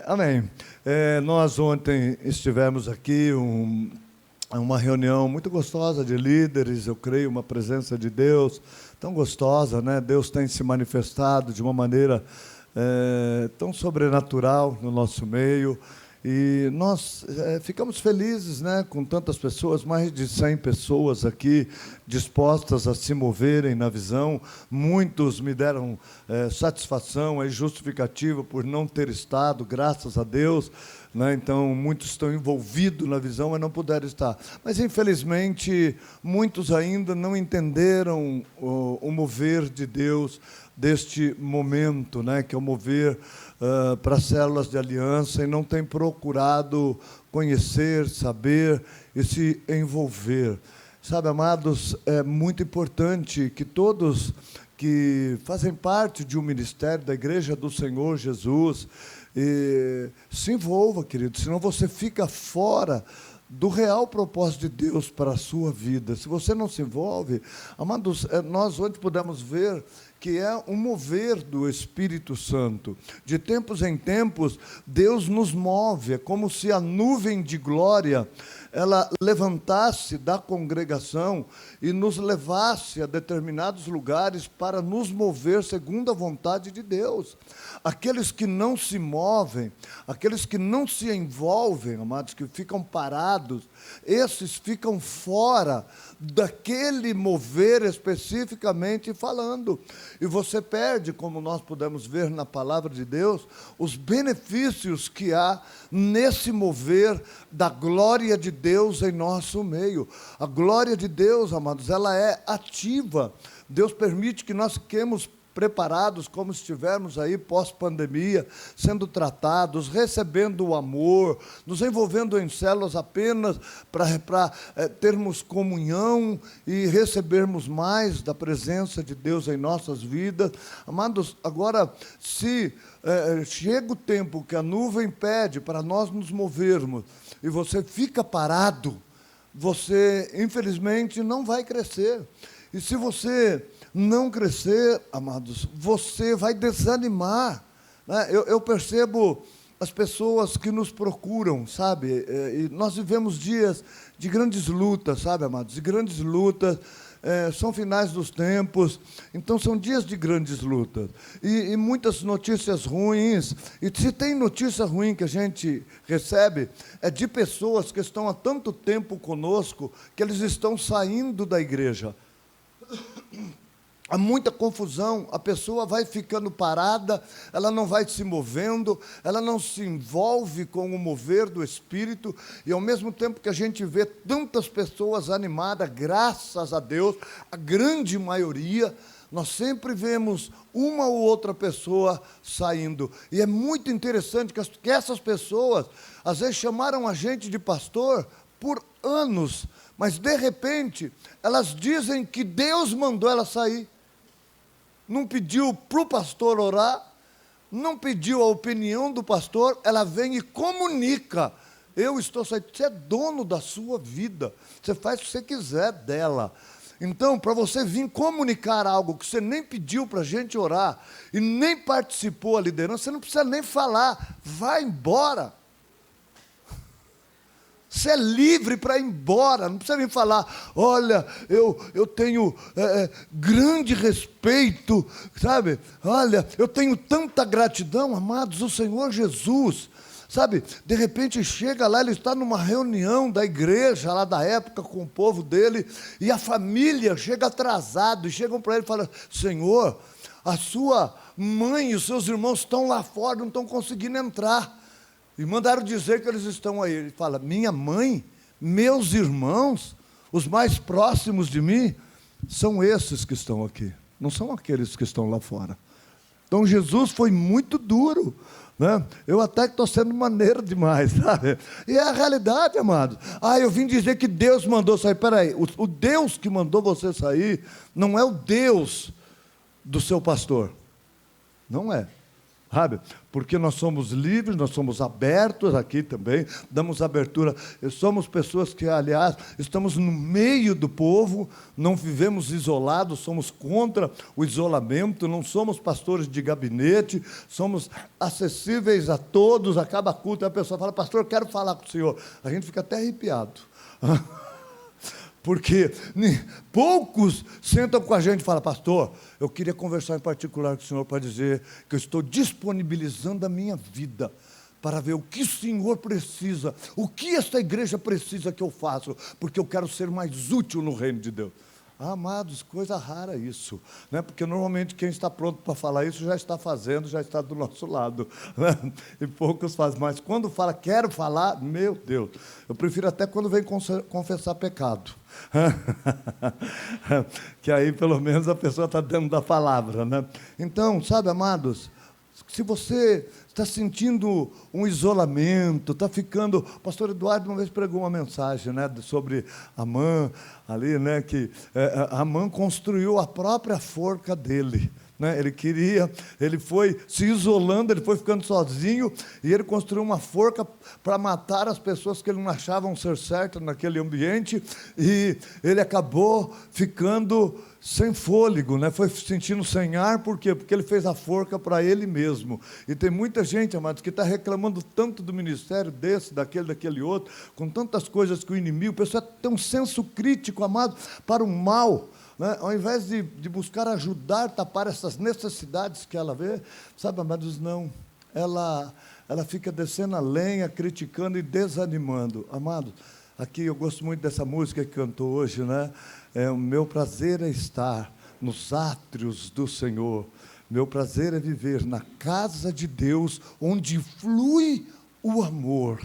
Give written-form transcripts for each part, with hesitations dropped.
Amém. Nós ontem estivemos aqui, uma reunião muito gostosa de líderes, eu creio, uma presença de Deus tão gostosa, né? Deus tem se manifestado de uma maneira tão sobrenatural no nosso meio. E nós ficamos felizes, né, com tantas pessoas, mais de 100 pessoas aqui dispostas a se moverem na visão. Muitos me deram satisfação e justificativa por não ter estado, graças a Deus, né? Então, muitos estão envolvidos na visão, mas não puderam estar. Mas, infelizmente, muitos ainda não entenderam o mover de Deus deste momento, né, que é o mover para as células de aliança, e não tem procurado conhecer, saber e se envolver. Sabe, amados, é muito importante que todos que fazem parte de um ministério da Igreja do Senhor Jesus se envolvam, querido, senão você fica fora do real propósito de Deus para a sua vida. Se você não se envolve, amados, nós hoje podemos ver que é um mover do Espírito Santo. De tempos em tempos, Deus nos move, é como se a nuvem de glória, ela levantasse da congregação e nos levasse a determinados lugares para nos mover segundo a vontade de Deus. Aqueles que não se movem, aqueles que não se envolvem, amados, que ficam parados, esses ficam fora daquele mover especificamente falando. E você perde, como nós podemos ver na palavra de Deus, os benefícios que há nesse mover da glória de Deus em nosso meio. A glória de Deus, amados, ela é ativa. Deus permite que nós fiquemos preparados, como estivermos aí pós-pandemia, sendo tratados, recebendo o amor, nos envolvendo em células apenas para termos comunhão e recebermos mais da presença de Deus em nossas vidas. Amados, agora, se chega o tempo que a nuvem pede para nós nos movermos e você fica parado, você, infelizmente, não vai crescer. E se você não crescer, amados, você vai desanimar, né? Eu percebo as pessoas que nos procuram, sabe? E nós vivemos dias de grandes lutas, sabe, amados? De grandes lutas, são finais dos tempos, então são dias de grandes lutas. E muitas notícias ruins, e se tem notícia ruim que a gente recebe, é de pessoas que estão há tanto tempo conosco, que eles estão saindo da igreja. Há muita confusão, a pessoa vai ficando parada, ela não vai se movendo, ela não se envolve com o mover do Espírito, e ao mesmo tempo que a gente vê tantas pessoas animadas, graças a Deus, a grande maioria, nós sempre vemos uma ou outra pessoa saindo. E é muito interessante que essas pessoas, às vezes chamaram a gente de pastor por anos, mas de repente, elas dizem que Deus mandou ela sair. Não pediu para o pastor orar, não pediu a opinião do pastor, ela vem e comunica: eu estou saindo. Você é dono da sua vida, você faz o que você quiser dela. Então, para você vir comunicar algo que você nem pediu para a gente orar, e nem participou a liderança, você não precisa nem falar, vai embora. Você é livre para ir embora, não precisa me falar: olha, eu tenho grande respeito, sabe? Olha, eu tenho tanta gratidão, amados, o Senhor Jesus, sabe? De repente chega lá, ele está numa reunião da igreja, lá da época, com o povo dele, e a família chega atrasado, e chegam para ele e falam: Senhor, a sua mãe e os seus irmãos estão lá fora, não estão conseguindo entrar. E mandaram dizer que eles estão aí. Ele fala: minha mãe, meus irmãos, os mais próximos de mim, são esses que estão aqui, não são aqueles que estão lá fora. Então Jesus foi muito duro, né? Eu até que estou sendo maneiro demais, sabe? E é a realidade, amado. Eu vim dizer que Deus mandou sair. Peraí, o Deus que mandou você sair não é o Deus do seu pastor, não é. sabe? Porque nós somos livres, nós somos abertos aqui também, damos abertura. Somos pessoas que, aliás, estamos no meio do povo, não vivemos isolados, somos contra o isolamento, não somos pastores de gabinete, somos acessíveis a todos, acaba culto, a pessoa fala, pastor, eu quero falar com o senhor. A gente fica até arrepiado. Porque poucos sentam com a gente e falam, pastor, eu queria conversar em particular com o senhor para dizer que eu estou disponibilizando a minha vida para ver o que o senhor precisa, o que esta igreja precisa que eu faça, porque eu quero ser mais útil no reino de Deus. Amados, coisa rara isso, né? Porque normalmente quem está pronto para falar isso já está fazendo, já está do nosso lado, né? E poucos fazem, mas quando fala, quero falar, meu Deus, eu prefiro até quando vem confessar pecado, que aí pelo menos a pessoa está dentro da palavra, né? Então, sabe, amados, se você está sentindo um isolamento, está ficando... O pastor Eduardo uma vez pregou uma mensagem, né, sobre Amã, ali, né, que Amã construiu a própria forca dele. Né? Ele foi se isolando, ele foi ficando sozinho, e ele construiu uma forca para matar as pessoas que ele não achavam ser certas naquele ambiente, e ele acabou ficando sem fôlego, né? Foi sentindo sem ar, por quê? Porque ele fez a forca para ele mesmo. E tem muita gente, amados, que está reclamando tanto do ministério desse, daquele outro, com tantas coisas que o inimigo, o pessoal tem um senso crítico, amado, para o mal, né? Ao invés de buscar ajudar, tapar essas necessidades que ela vê, sabe, amados, não, ela fica descendo a lenha, criticando e desanimando. Amados, aqui eu gosto muito dessa música que cantou hoje, né? O meu prazer é estar nos átrios do Senhor, meu prazer é viver na casa de Deus, onde flui o amor.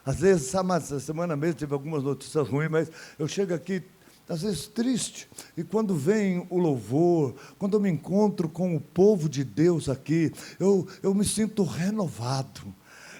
Às vezes, sabe, essa semana mesmo tive algumas notícias ruins, mas eu chego aqui, às vezes triste, e quando vem o louvor, quando eu me encontro com o povo de Deus aqui, eu me sinto renovado,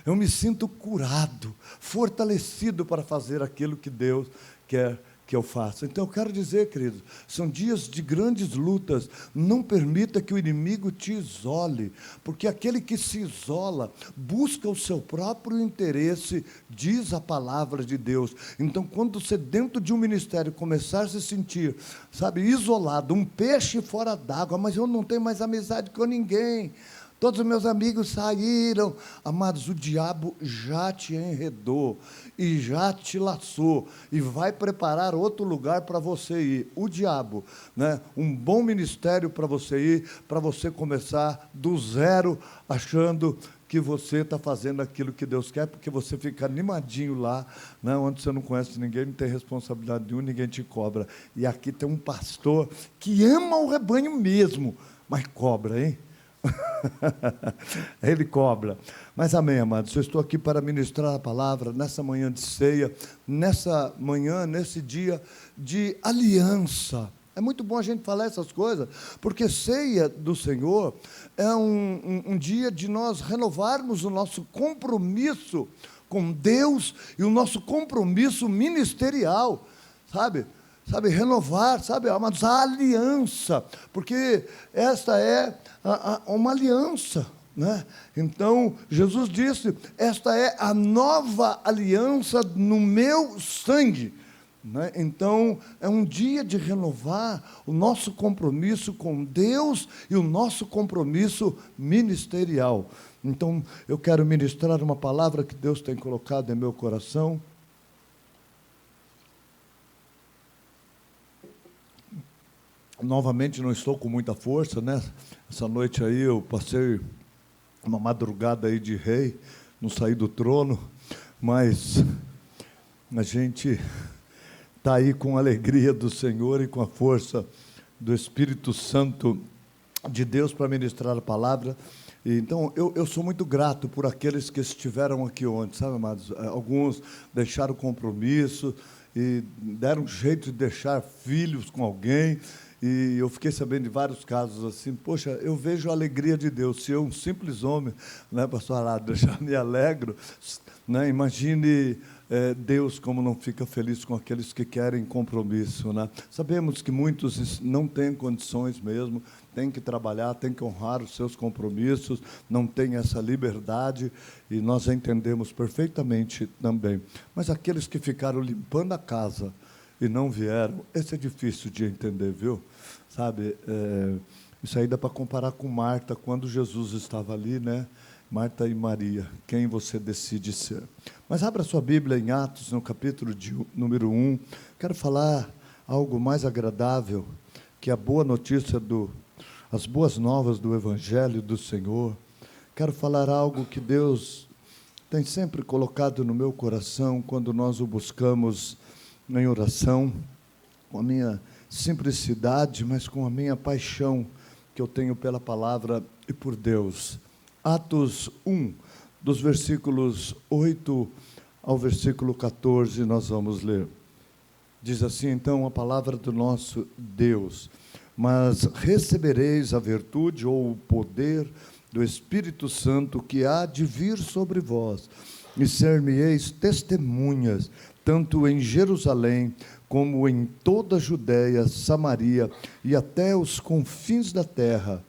eu me sinto curado, fortalecido para fazer aquilo que Deus quer que eu faça. Então eu quero dizer, queridos, são dias de grandes lutas, não permita que o inimigo te isole, porque aquele que se isola, busca o seu próprio interesse, diz a palavra de Deus. Então quando você dentro de um ministério começar a se sentir, sabe, isolado, um peixe fora d'água, mas eu não tenho mais amizade com ninguém, todos os meus amigos saíram. Amados, o diabo já te enredou e já te laçou e vai preparar outro lugar para você ir. O diabo, né? Um bom ministério para você ir, para você começar do zero, achando que você está fazendo aquilo que Deus quer, porque você fica animadinho lá, né, onde você não conhece ninguém, não tem responsabilidade nenhuma, ninguém te cobra. E aqui tem um pastor que ama o rebanho mesmo, mas cobra, hein? Ele cobra. Mas amém, amados, eu estou aqui para ministrar a palavra nessa manhã de ceia, nessa manhã, nesse dia de aliança. É muito bom a gente falar essas coisas, porque ceia do Senhor é um dia de nós renovarmos o nosso compromisso com Deus e o nosso compromisso ministerial, sabe, renovar, sabe, amados, a aliança, porque esta é uma aliança, né? Então, Jesus disse, esta é a nova aliança no meu sangue, né? Então, é um dia de renovar o nosso compromisso com Deus e o nosso compromisso ministerial. Então, eu quero ministrar uma palavra que Deus tem colocado em meu coração. Novamente não estou com muita força, né? Essa noite aí eu passei uma madrugada aí de rei, não saí do trono, mas a gente está aí com a alegria do Senhor e com a força do Espírito Santo de Deus para ministrar a palavra. E, então, eu sou muito grato por aqueles que estiveram aqui ontem, sabe, amados? Alguns deixaram compromisso e deram jeito de deixar filhos com alguém. E eu fiquei sabendo de vários casos assim, poxa, eu vejo a alegria de Deus. Se eu, um simples homem, né, pastor Arado, já me alegro, né, imagine Deus, como não fica feliz com aqueles que querem compromisso, né? Sabemos que muitos não têm condições mesmo, têm que trabalhar, têm que honrar os seus compromissos, não têm essa liberdade, e nós entendemos perfeitamente também. Mas aqueles que ficaram limpando a casa e não vieram, esse é difícil de entender, viu? Sabe, isso aí dá para comparar com Marta, quando Jesus estava ali, né? Marta e Maria, quem você decide ser. Mas abra sua Bíblia em Atos, no capítulo número 1. Quero falar algo mais agradável, que a boa notícia, as boas novas do Evangelho do Senhor. Quero falar algo que Deus tem sempre colocado no meu coração, quando nós o buscamos em oração, com a minha simplicidade, mas com a minha paixão que eu tenho pela palavra e por Deus. Atos 1, dos versículos 8 ao versículo 14, nós vamos ler. Diz assim, então, a palavra do nosso Deus: mas recebereis a virtude ou o poder do Espírito Santo que há de vir sobre vós, e ser-me-eis testemunhas, tanto em Jerusalém, como em toda a Judéia, Samaria e até os confins da terra.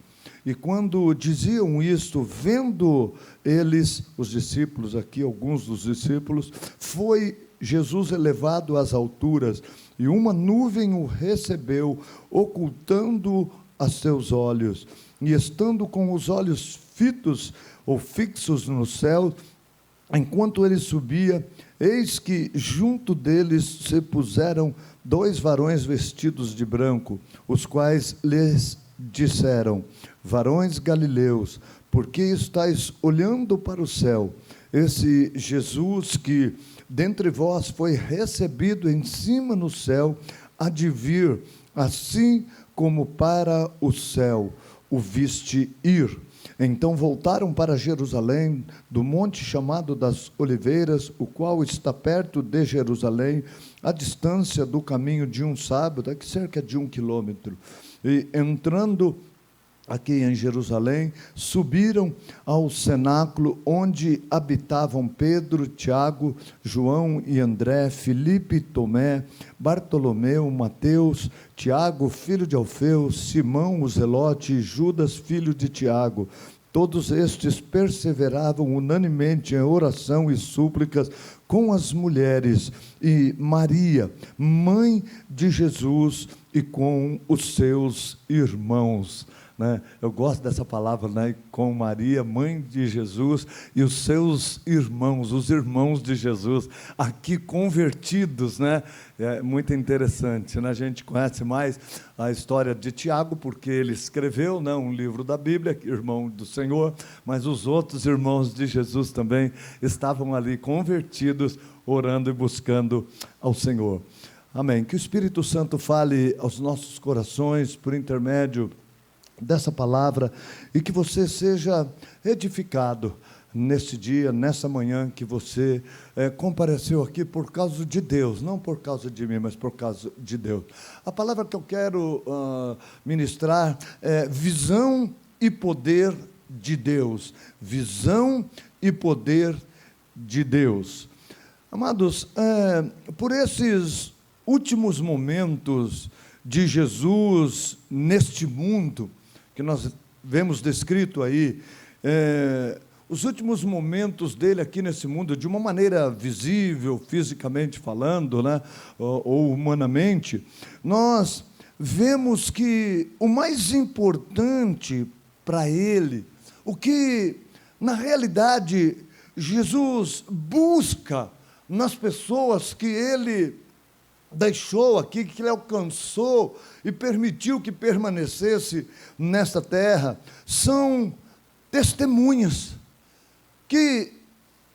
E quando diziam isto, vendo eles, os discípulos aqui, alguns dos discípulos, foi Jesus elevado às alturas, e uma nuvem o recebeu, ocultando a seus olhos. E estando com os olhos fitos ou fixos no céu, enquanto ele subia, eis que junto deles se puseram 2 varões vestidos de branco, os quais lhes disseram: varões galileus, por que estáis olhando para o céu? Esse Jesus que dentre vós foi recebido em cima no céu, há de vir, assim como para o céu o viste ir. Então voltaram para Jerusalém, do monte chamado das Oliveiras, o qual está perto de Jerusalém, à distância do caminho de um sábado, daqui cerca de 1 quilômetro. E entrando aqui em Jerusalém, subiram ao cenáculo onde habitavam Pedro, Tiago, João e André, Filipe e Tomé, Bartolomeu, Mateus, Tiago, filho de Alfeu, Simão o Zelote e Judas, filho de Tiago. Todos estes perseveravam unanemente em oração e súplicas com as mulheres e Maria, mãe de Jesus, e com os seus irmãos. Né? Eu gosto dessa palavra, né? Com Maria, mãe de Jesus, e os seus irmãos, os irmãos de Jesus, aqui convertidos, né? É muito interessante, né? A gente conhece mais a história de Tiago, porque ele escreveu, né, um livro da Bíblia, irmão do Senhor, mas os outros irmãos de Jesus também estavam ali convertidos, orando e buscando ao Senhor. Amém. Que o Espírito Santo fale aos nossos corações por intermédio dessa palavra, e que você seja edificado nesse dia, nessa manhã que você compareceu aqui por causa de Deus, não por causa de mim, mas por causa de Deus. A palavra que eu quero ministrar é visão e poder de Deus. Visão e poder de Deus. Amados, por esses últimos momentos de Jesus neste mundo, que nós vemos descrito aí, os últimos momentos dele aqui nesse mundo, de uma maneira visível, fisicamente falando, né, ou humanamente, nós vemos que o mais importante para ele, o que na realidade Jesus busca nas pessoas que ele deixou aqui, que ele alcançou e permitiu que permanecesse nesta terra, são testemunhas. Que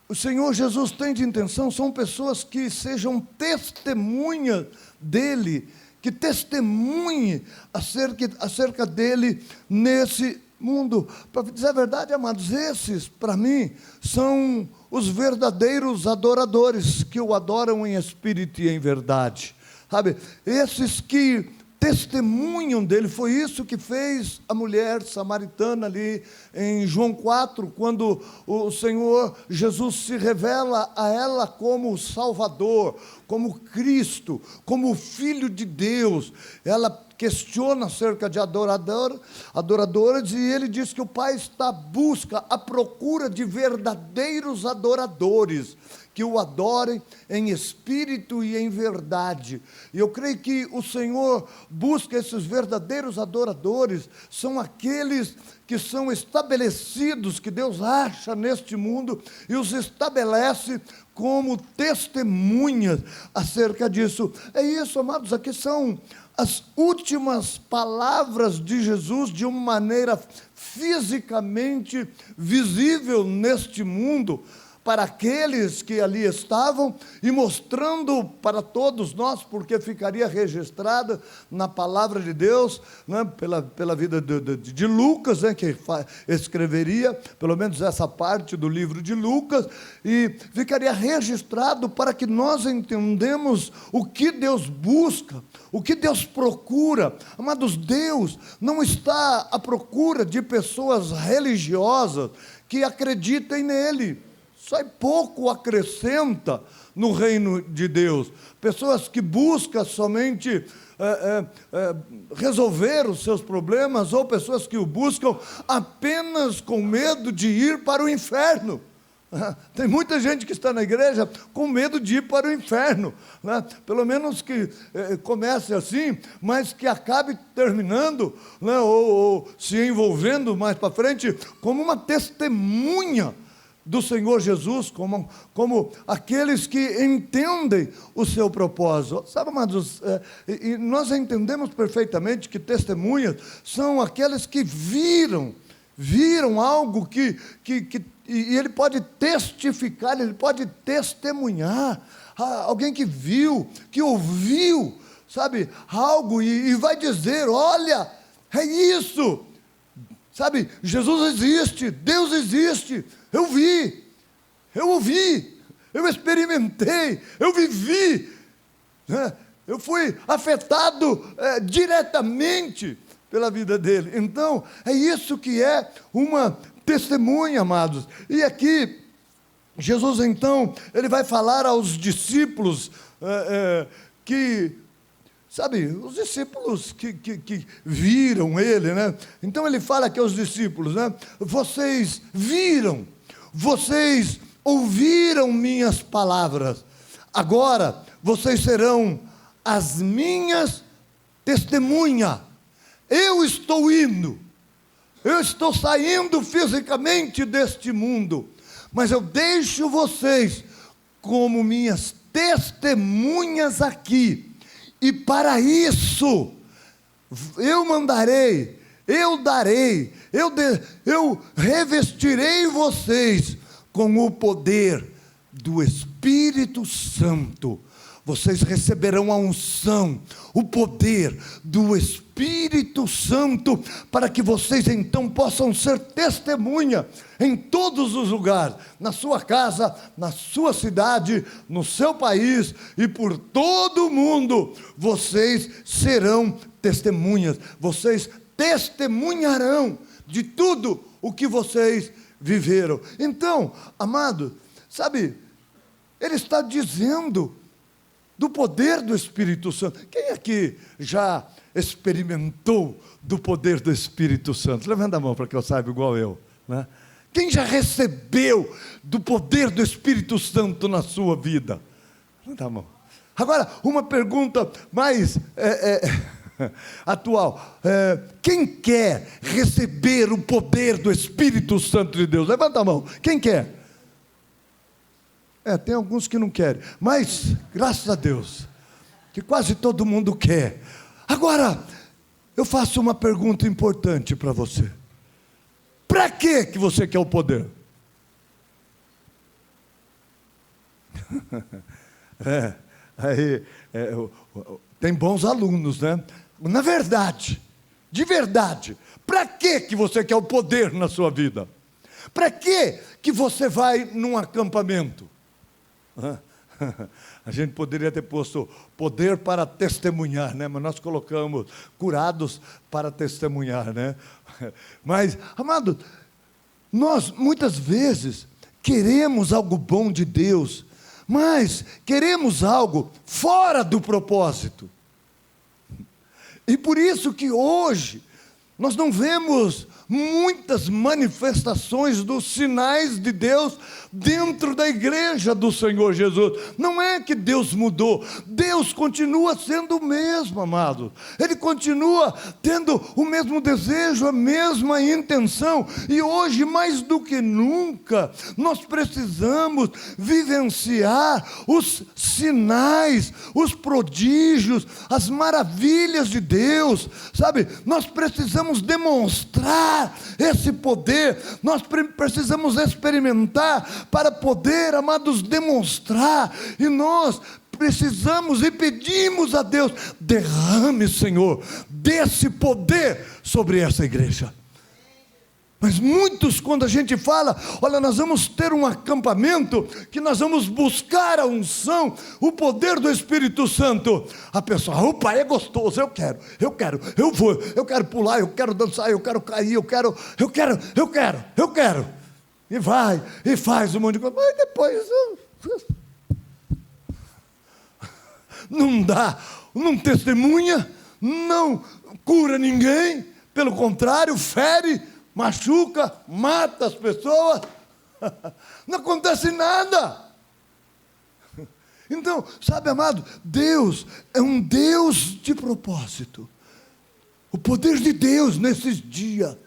o Senhor Jesus tem de intenção, são pessoas que sejam testemunhas dele, que testemunhem acerca dele nesse mundo. Para dizer a verdade, amados, esses, para mim, são os verdadeiros adoradores, que o adoram em espírito e em verdade. Sabe? Esses que testemunham dele. Foi isso que fez a mulher samaritana ali em João 4, quando o Senhor Jesus se revela a ela como o Salvador, como Cristo, como o Filho de Deus. Ela questiona acerca de adoradores, e ele diz que o Pai está à busca, à procura de verdadeiros adoradores, que o adorem em espírito e em verdade. E eu creio que o Senhor busca esses verdadeiros adoradores, são aqueles que são estabelecidos, que Deus acha neste mundo e os estabelece como testemunhas acerca disso. É isso, amados, aqui são as últimas palavras de Jesus de uma maneira fisicamente visível neste mundo, para aqueles que ali estavam, e mostrando para todos nós, porque ficaria registrada na palavra de Deus, né, pela vida de Lucas, né, que escreveria, pelo menos essa parte do livro de Lucas, e ficaria registrado para que nós entendamos o que Deus busca, o que Deus procura. Amados, Deus não está à procura de pessoas religiosas que acreditem nele. Só pouco acrescenta no reino de Deus. Pessoas que buscam somente resolver os seus problemas, ou pessoas que o buscam apenas com medo de ir para o inferno. Tem muita gente que está na igreja com medo de ir para o inferno, né? Pelo menos que comece assim, mas que acabe terminando, né? ou se envolvendo mais para frente como uma testemunha do Senhor Jesus, como aqueles que entendem o seu propósito. Sabe, amados, e nós entendemos perfeitamente que testemunhas são aqueles que viram algo que e ele pode testificar, ele pode testemunhar, alguém que viu, que ouviu, sabe, algo, e vai dizer: olha, é isso, sabe, Jesus existe, Deus existe, eu vi, eu ouvi, eu experimentei, eu vivi, né? Eu fui afetado diretamente pela vida dele. Então, é isso que é uma testemunha, amados. E aqui, Jesus então, ele vai falar aos discípulos que, sabe, os discípulos que viram ele, né? Então ele fala aqui aos discípulos, né? Vocês viram, vocês ouviram minhas palavras, agora vocês serão as minhas testemunhas. Eu estou indo, eu estou saindo fisicamente deste mundo, mas eu deixo vocês como minhas testemunhas aqui, e para isso eu mandarei, eu darei, eu revestirei vocês com o poder do Espírito Santo. Vocês receberão a unção, o poder do Espírito Santo, para que vocês então possam ser testemunha em todos os lugares, na sua casa, na sua cidade, no seu país e por todo o mundo. Vocês serão testemunhas, vocês testemunharão de tudo o que vocês viveram. Então, amado, sabe, ele está dizendo do poder do Espírito Santo. Quem aqui já experimentou do poder do Espírito Santo? Levanta a mão para que eu saiba, igual eu, né? Quem já recebeu do poder do Espírito Santo na sua vida? Levanta a mão. Agora, uma pergunta mais atual. Quem quer receber o poder do Espírito Santo de Deus? Levanta a mão. Quem quer? Tem alguns que não querem, mas graças a Deus que quase todo mundo quer. Agora, eu faço uma pergunta importante para você. Para que você quer o poder? Tem bons alunos, né? Na verdade, de verdade, para que você quer o poder na sua vida? Para que você vai num acampamento? A gente poderia ter posto poder para testemunhar, né? Mas nós colocamos curados para testemunhar, né? Mas, amado, nós muitas vezes queremos algo bom de Deus, mas queremos algo fora do propósito. E por isso que hoje nós não vemos muitas manifestações dos sinais de Deus dentro da igreja do Senhor Jesus. Não é que Deus mudou, Deus continua sendo o mesmo, amado. Ele continua tendo o mesmo desejo, a mesma intenção, e hoje mais do que nunca nós precisamos vivenciar os sinais, os prodígios, as maravilhas de Deus, sabe? Nós precisamos demonstrar esse poder, nós precisamos experimentar para poder, amados, demonstrar, e nós precisamos e pedimos a Deus: derrame, Senhor, desse poder sobre essa igreja. Mas muitos, quando a gente fala, olha, nós vamos ter um acampamento, que nós vamos buscar a unção, o poder do Espírito Santo, a pessoa: opa, é gostoso, eu vou, eu quero pular, eu quero dançar, eu quero cair, eu quero, e vai, e faz um monte de coisa, mas depois não dá, não testemunha, não cura ninguém, pelo contrário, fere, machuca, mata as pessoas, não acontece nada. Então, sabe, amado, Deus é um Deus de propósito. O poder de Deus nesses dias,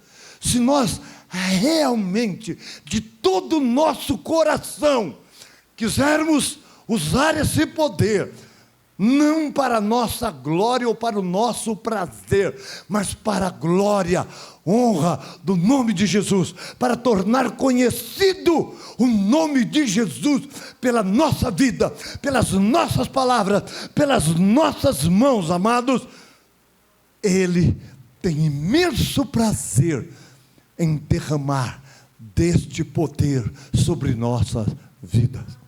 se nós realmente, de todo o nosso coração, quisermos usar esse poder, não para a nossa glória ou para o nosso prazer, mas para a glória, honra do nome de Jesus, para tornar conhecido o nome de Jesus pela nossa vida, pelas nossas palavras, pelas nossas mãos, amados. Ele tem imenso prazer em derramar deste poder sobre nossas vidas.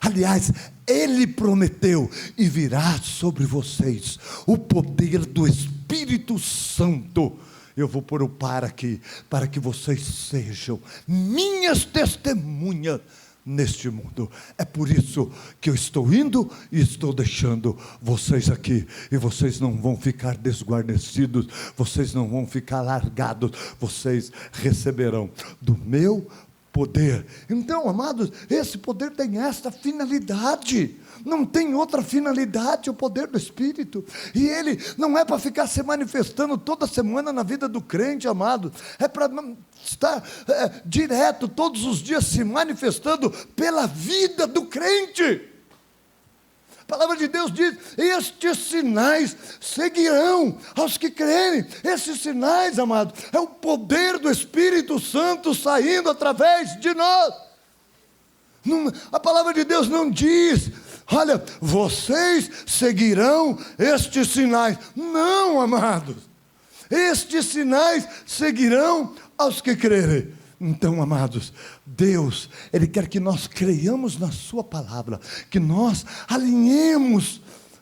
Aliás, Ele prometeu: e virá sobre vocês o poder do Espírito Santo. Eu vou pôr o para aqui, para que vocês sejam minhas testemunhas neste mundo. É por isso que eu estou indo e estou deixando vocês aqui, e vocês não vão ficar desguarnecidos, vocês não vão ficar largados, vocês receberão do meu poder. Então, amados, esse poder tem esta finalidade, não tem outra finalidade, o poder do Espírito. E ele não é para ficar se manifestando toda semana na vida do crente, amado, é para estar direto, todos os dias se manifestando pela vida do crente. A palavra de Deus diz: estes sinais seguirão aos que crerem. Esses sinais, amado, é o poder do Espírito Santo saindo através de nós. A palavra de Deus não diz: olha, vocês seguirão estes sinais. Não, amados, estes sinais seguirão aos que crerem. Então, amados, Deus, Ele quer que nós creiamos na sua palavra, que nós alinhemos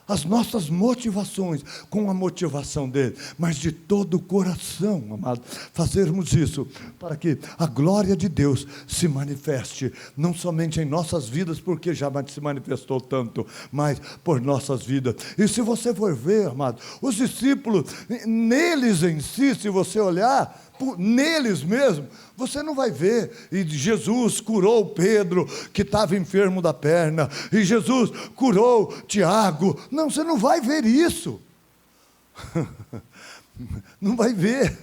as nossas motivações com a motivação dele, mas de todo o coração, amado, fazermos isso, para que a glória de Deus se manifeste, não somente em nossas vidas, porque já se manifestou tanto, mas por nossas vidas. E se você for ver, amado, os discípulos, neles em si, se você olhar, neles mesmo, você não vai ver. E Jesus curou Pedro, que estava enfermo da perna, e Jesus curou Tiago. Não, você não vai ver isso. Não vai ver.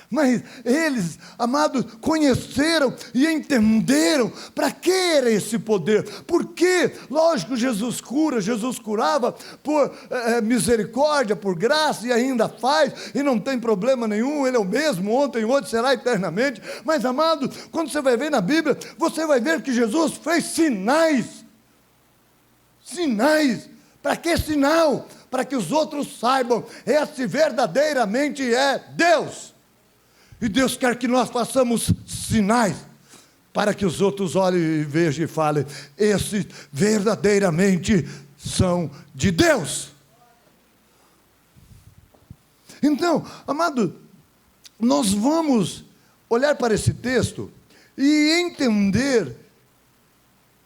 Mas eles, amados, conheceram e entenderam para que era esse poder. Porque, lógico, Jesus curava por misericórdia, por graça, e ainda faz, e não tem problema nenhum. Ele é o mesmo, ontem, hoje, será eternamente. Mas, amados, quando você vai ver na Bíblia, você vai ver que Jesus fez sinais. Sinais. Para que sinal? Para que os outros saibam, esse verdadeiramente é Deus. E Deus quer que nós façamos sinais para que os outros olhem e vejam e falem: esses verdadeiramente são de Deus. Então, amado, nós vamos olhar para esse texto e entender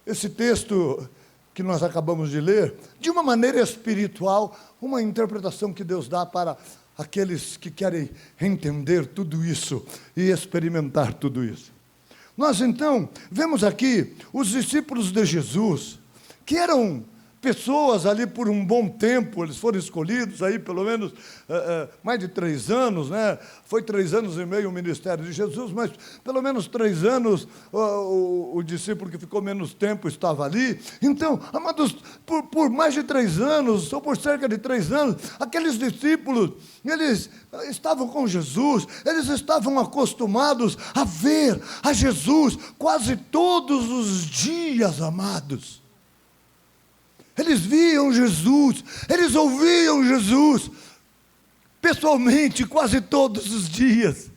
esse texto que nós acabamos de ler de uma maneira espiritual, uma interpretação que Deus dá para aqueles que querem entender tudo isso e experimentar tudo isso. Nós então vemos aqui os discípulos de Jesus, que eram pessoas ali por um bom tempo, eles foram escolhidos aí pelo menos mais de 3 anos, né? Foi 3 anos e meio o ministério de Jesus, mas pelo menos 3 anos o discípulo que ficou menos tempo estava ali. Então, amados, por mais de 3 anos, ou por cerca de 3 anos, aqueles discípulos, eles estavam com Jesus, eles estavam acostumados a ver a Jesus quase todos os dias, amados. Eles viam Jesus, eles ouviam Jesus, pessoalmente, quase todos os dias.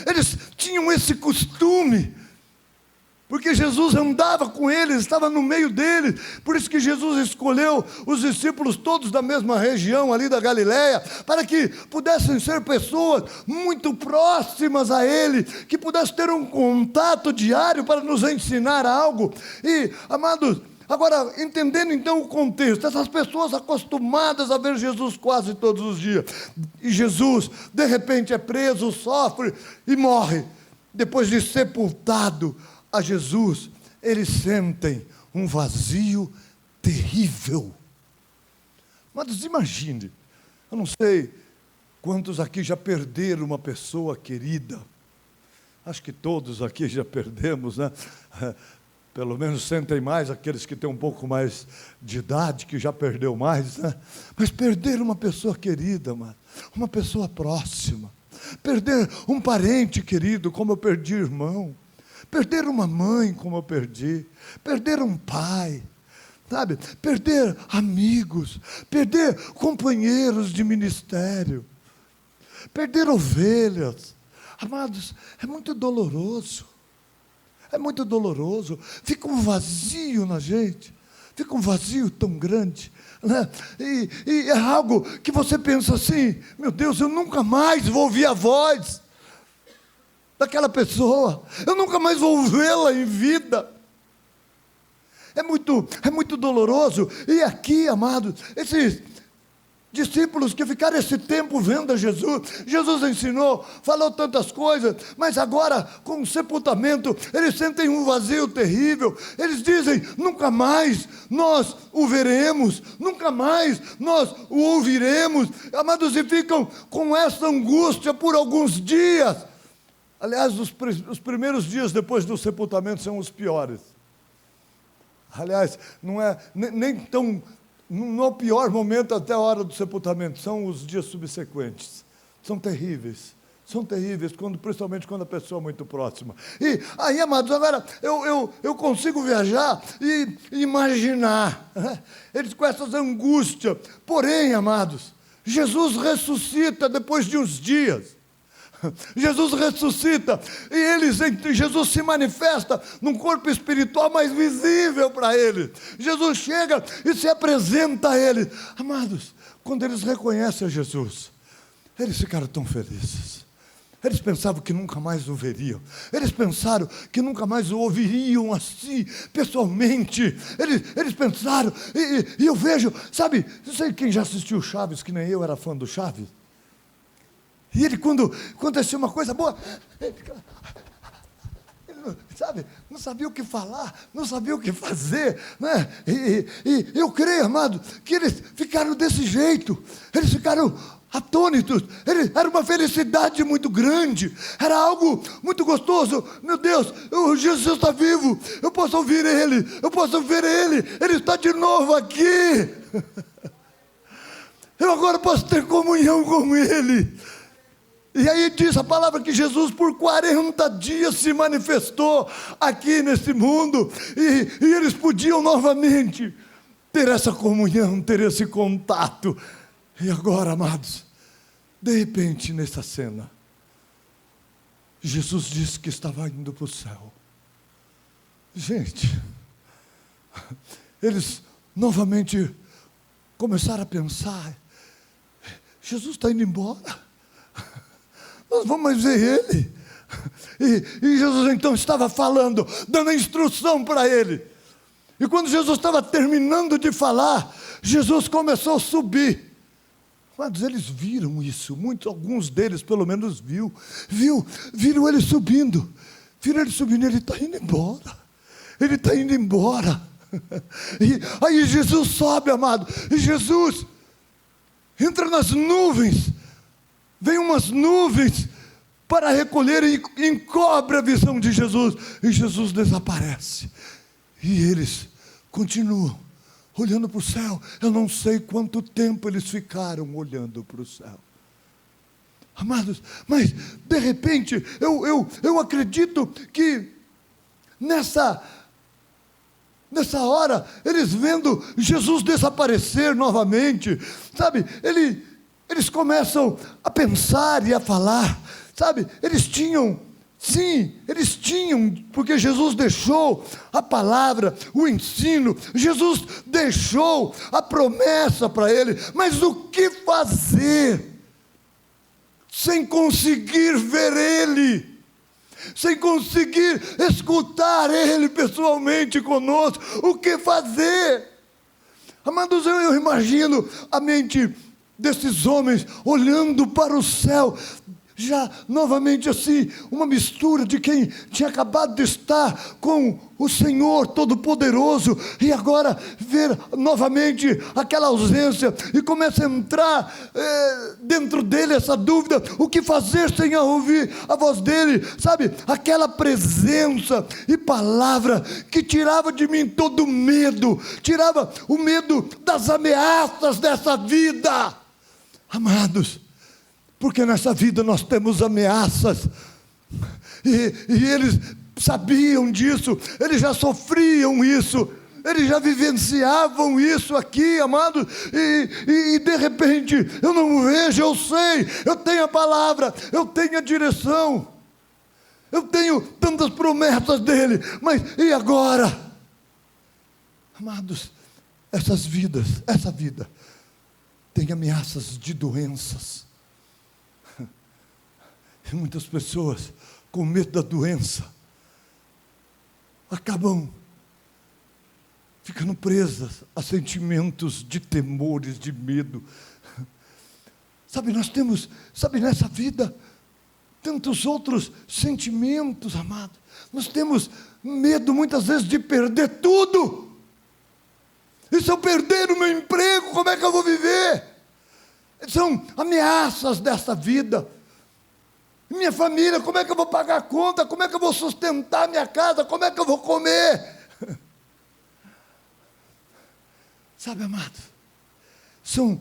Eles tinham esse costume, porque Jesus andava com eles, estava no meio deles. Por isso que Jesus escolheu os discípulos todos da mesma região ali da Galileia, para que pudessem ser pessoas muito próximas a Ele, que pudessem ter um contato diário para nos ensinar algo. E, amados, agora, entendendo então o contexto, essas pessoas acostumadas a ver Jesus quase todos os dias, e Jesus, de repente, é preso, sofre e morre. Depois de sepultado a Jesus, eles sentem um vazio terrível. Mas imagine, eu não sei quantos aqui já perderam uma pessoa querida. Acho que todos aqui já perdemos, né? Pelo menos sentem mais aqueles que têm um pouco mais de idade, que já perdeu mais, né? Mas perder uma pessoa querida, mano, uma pessoa próxima, perder um parente querido, como eu perdi irmão, perder uma mãe, como eu perdi, perder um pai, sabe? Perder amigos, perder companheiros de ministério, perder ovelhas. Amados, é muito doloroso. É muito doloroso, fica um vazio na gente, fica um vazio tão grande, né? E é algo que você pensa assim: meu Deus, eu nunca mais vou ouvir a voz daquela pessoa, eu nunca mais vou vê-la em vida. É muito doloroso. E aqui, amados, esses discípulos que ficaram esse tempo vendo a Jesus, Jesus ensinou, falou tantas coisas, mas agora com o sepultamento, eles sentem um vazio terrível. Eles dizem: nunca mais nós o veremos, nunca mais nós o ouviremos, amados, e ficam com essa angústia por alguns dias. Aliás, os primeiros dias depois do sepultamento são os piores. Aliás, não é nem tão... No pior momento até a hora do sepultamento, são os dias subsequentes. São terríveis, principalmente quando a pessoa é muito próxima. E aí, amados, agora eu consigo viajar e imaginar, né? Eles com essas angústias. Porém, amados, Jesus ressuscita depois de uns dias. Jesus ressuscita e Jesus se manifesta num corpo espiritual mais visível para eles. Jesus chega e se apresenta a eles. Amados, quando eles reconhecem a Jesus, eles ficaram tão felizes. Eles pensavam que nunca mais o veriam. Eles pensaram que nunca mais o ouviriam assim, pessoalmente. Eles pensaram, e eu vejo, sabe, não sei quem já assistiu Chaves, que nem eu era fã do Chaves. E ele, quando acontecia uma coisa boa, ele sabe, não sabia o que falar, não sabia o que fazer, né? E eu creio, amado, que eles ficaram desse jeito, eles ficaram atônitos. Era uma felicidade muito grande, era algo muito gostoso. Meu Deus, Jesus está vivo, eu posso ouvir Ele, eu posso ver Ele está de novo aqui. Eu agora posso ter comunhão com Ele. E aí diz a palavra que Jesus por 40 dias se manifestou aqui nesse mundo, e eles podiam novamente ter essa comunhão, ter esse contato. E agora, amados, de repente nessa cena, Jesus disse que estava indo para o céu. Gente, eles novamente começaram a pensar: Jesus está indo embora, nós vamos mais ver ele. E Jesus então estava falando, dando a instrução para ele. E quando Jesus estava terminando de falar, Jesus começou a subir. Mas eles viram isso, alguns deles pelo menos viram ele subindo. Viram ele subindo, ele está indo embora. Ele está indo embora. E aí Jesus sobe, amado. E Jesus entra nas nuvens. Vem umas nuvens para recolher e encobre a visão de Jesus. E Jesus desaparece. E eles continuam olhando para o céu. Eu não sei quanto tempo eles ficaram olhando para o céu. Amados, mas de repente, eu acredito que nessa hora, eles vendo Jesus desaparecer novamente, sabe, eles começam a pensar e a falar, sabe, eles tinham, porque Jesus deixou a palavra, o ensino, Jesus deixou a promessa para ele, mas o que fazer sem conseguir ver ele, sem conseguir escutar ele pessoalmente conosco? O que fazer? Amados, eu imagino a mente desses homens olhando para o céu, já novamente assim, uma mistura de quem tinha acabado de estar com o Senhor Todo-Poderoso, e agora ver novamente aquela ausência, e começa a entrar dentro dele essa dúvida: o que fazer sem ouvir a voz dele? Sabe, aquela presença e palavra que tirava de mim todo o medo, tirava o medo das ameaças dessa vida. Amados, porque nessa vida nós temos ameaças, e eles sabiam disso, eles já sofriam isso, eles já vivenciavam isso aqui, amados, e de repente, eu não vejo, eu sei, eu tenho a palavra, eu tenho a direção, eu tenho tantas promessas dele, mas e agora? Amados, essa vida, tem ameaças de doenças. E muitas pessoas, com medo da doença, acabam ficando presas a sentimentos de temores, de medo. Sabe, nós temos, nessa vida, tantos outros sentimentos, amado. Nós temos medo muitas vezes de perder tudo. E se eu perder o meu emprego, como é que eu vou viver? São ameaças dessa vida. Minha família, como é que eu vou pagar a conta? Como é que eu vou sustentar minha casa? Como é que eu vou comer? Sabe, amados, são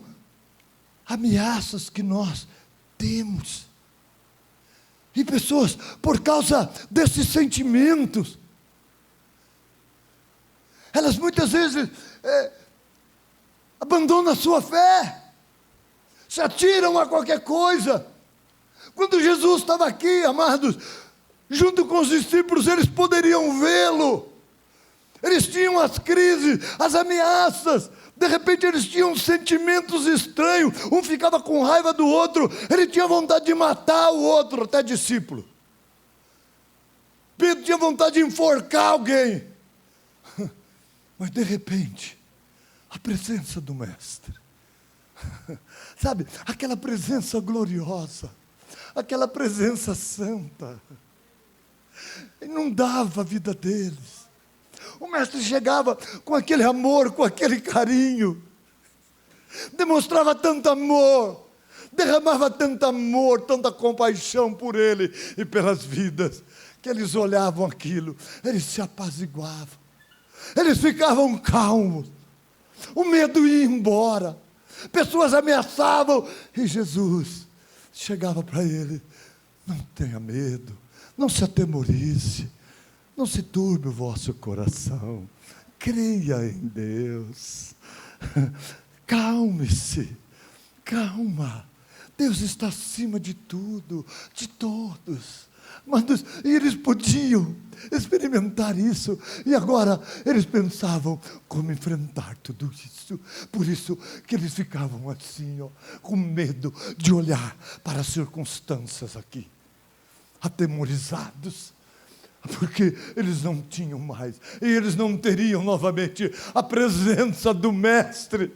ameaças que nós temos. E pessoas, por causa desses sentimentos, elas muitas vezes abandonam a sua fé, se atiram a qualquer coisa. Quando Jesus estava aqui, amados, junto com os discípulos, eles poderiam vê-lo. Eles tinham as crises, as ameaças. De repente eles tinham sentimentos estranhos. Um ficava com raiva do outro. Ele tinha vontade de matar o outro, até discípulo. Pedro tinha vontade de enforcar alguém. Mas de repente, a presença do Mestre. Sabe, aquela presença gloriosa, aquela presença santa, inundava a vida deles. O Mestre chegava com aquele amor, com aquele carinho, demonstrava tanto amor, derramava tanto amor, tanta compaixão por ele e pelas vidas, que eles olhavam aquilo, eles se apaziguavam, eles ficavam calmos, o medo ia embora. Pessoas ameaçavam, e Jesus chegava para ele: não tenha medo, não se atemorize, não se turbe o vosso coração, creia em Deus, calme-se, calma, Deus está acima de tudo, de todos, E eles podiam experimentar isso, e agora eles pensavam como enfrentar tudo isso. Por isso que eles ficavam assim, ó, com medo de olhar para as circunstâncias aqui, atemorizados, porque eles não tinham mais, e eles não teriam novamente a presença do Mestre,